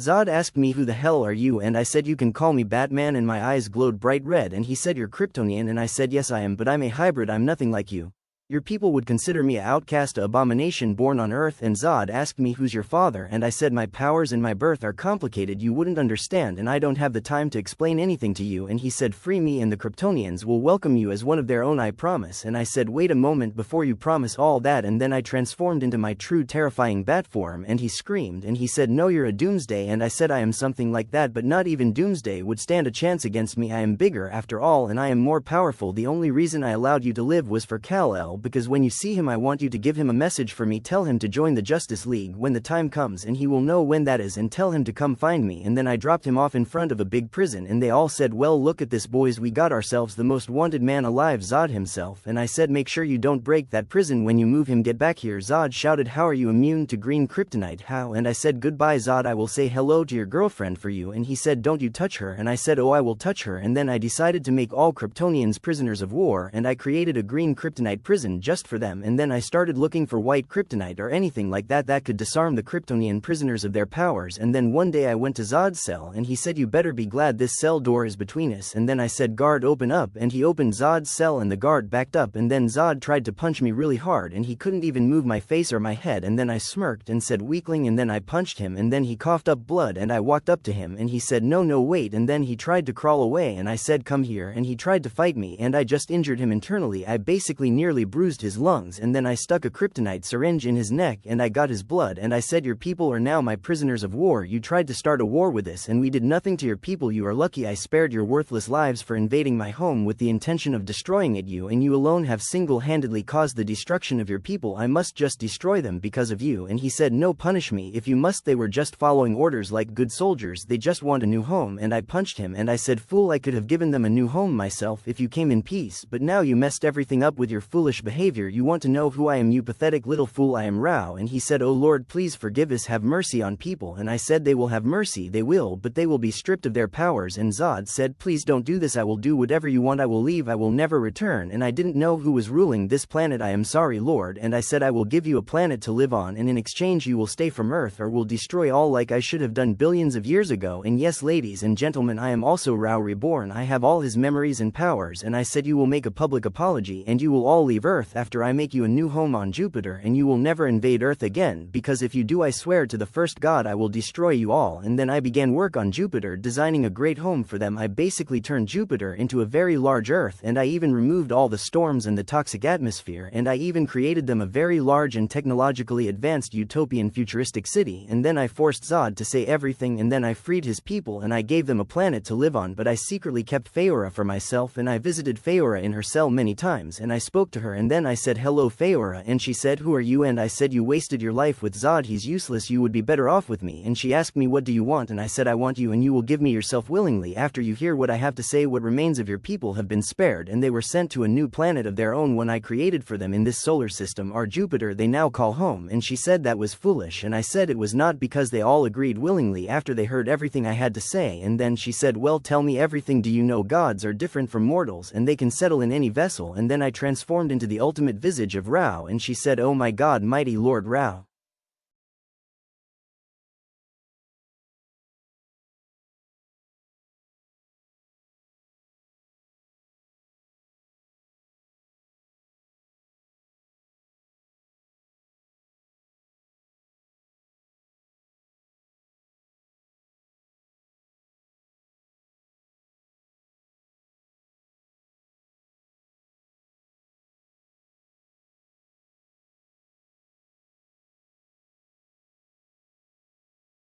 Zod asked me who the hell are you, and I said you can call me Batman, and my eyes glowed bright red, and he said you're Kryptonian, and I said yes I am, but I'm a hybrid, I'm nothing like you. Your people would consider me a outcast, a abomination born on Earth. And Zod asked me who's your father, and I said my powers and my birth are complicated, you wouldn't understand, and I don't have the time to explain anything to you. And he said free me and the Kryptonians will welcome you as one of their own, I promise. And I said wait a moment before you promise all that, and then I transformed into my true terrifying bat form, and he screamed and he said no, you're a doomsday, and I said I am something like that, but not even doomsday would stand a chance against me. I am bigger after all, and I am more powerful. The only reason I allowed you to live was for Kal-El, because when you see him I want you to give him a message for me. Tell him to join the Justice League when the time comes, and he will know when that is, and tell him to come find me. And then I dropped him off in front of a big prison, and they all said well look at this boys, we got ourselves the most wanted man alive, Zod himself. And I said make sure you don't break that prison when you move him, get back here. Zod shouted how are you immune to green kryptonite, how? And I said goodbye Zod, I will say hello to your girlfriend for you. And he said don't you touch her, and I said oh I will touch her. And then I decided to make all Kryptonians prisoners of war, and I created a green kryptonite prison just for them, and then I started looking for white kryptonite or anything like that that could disarm the Kryptonian prisoners of their powers. And then one day I went to Zod's cell, and he said you better be glad this cell door is between us. And then I said guard open up, and he opened Zod's cell and the guard backed up, and then Zod tried to punch me really hard and he couldn't even move my face or my head, and then I smirked and said weakling, and then I punched him, and then he coughed up blood, and I walked up to him and he said no wait, and then he tried to crawl away, and I said come here, and he tried to fight me, and I just injured him internally. I basically nearly bruised his lungs, and then I stuck a kryptonite syringe in his neck and I got his blood, and I said your people are now my prisoners of war. You tried to start a war with us and we did nothing to your people. You are lucky I spared your worthless lives for invading my home with the intention of destroying it. You and you alone have single-handedly caused the destruction of your people. I must just destroy them because of you. And he said no, punish me if you must, they were just following orders like good soldiers, they just want a new home. And I punched him and I said fool, I could have given them a new home myself if you came in peace, but now you messed everything up with your foolish behavior. You want to know who I am, you pathetic little fool? I am Rao. And he said oh Lord please forgive us, have mercy on people. And I said they will have mercy, they will, but they will be stripped of their powers. And Zod said please don't do this, I will do whatever you want, I will leave, I will never return. And I didn't know who was ruling this planet. I am sorry Lord. And I said I will give you a planet to live on, and in exchange you will stay from Earth or will destroy all like I should have done billions of years ago. And yes ladies and gentlemen, I am also Rao reborn, I have all his memories and powers. And I said you will make a public apology and you will all leave Earth after I make you a new home on Jupiter, and you will never invade Earth again, because if you do I swear to the first god I will destroy you all. And then I began work on Jupiter, designing a great home for them. I basically turned Jupiter into a very large Earth, and I even removed all the storms and the toxic atmosphere, and I even created them a very large and technologically advanced utopian futuristic city. And then I forced Zod to say everything, and then I freed his people and I gave them a planet to live on, but I secretly kept Feora for myself. And I visited Feora in her cell many times, and I spoke to her, and then I said hello Feora, and she said who are you? And I said you wasted your life with Zod, he's useless, you would be better off with me. And she asked me what do you want, and I said I want you, and you will give me yourself willingly after you hear what I have to say. What remains of your people have been spared, and they were sent to a new planet of their own, one I created for them in this solar system, our Jupiter they now call home. And she said that was foolish, and I said it was not, because they all agreed willingly after they heard everything I had to say. And then she said well tell me everything, do you know gods are different from mortals and they can settle in any vessel? And then I transformed into the ultimate visage of Rao, and she said oh my god, mighty Lord Rao.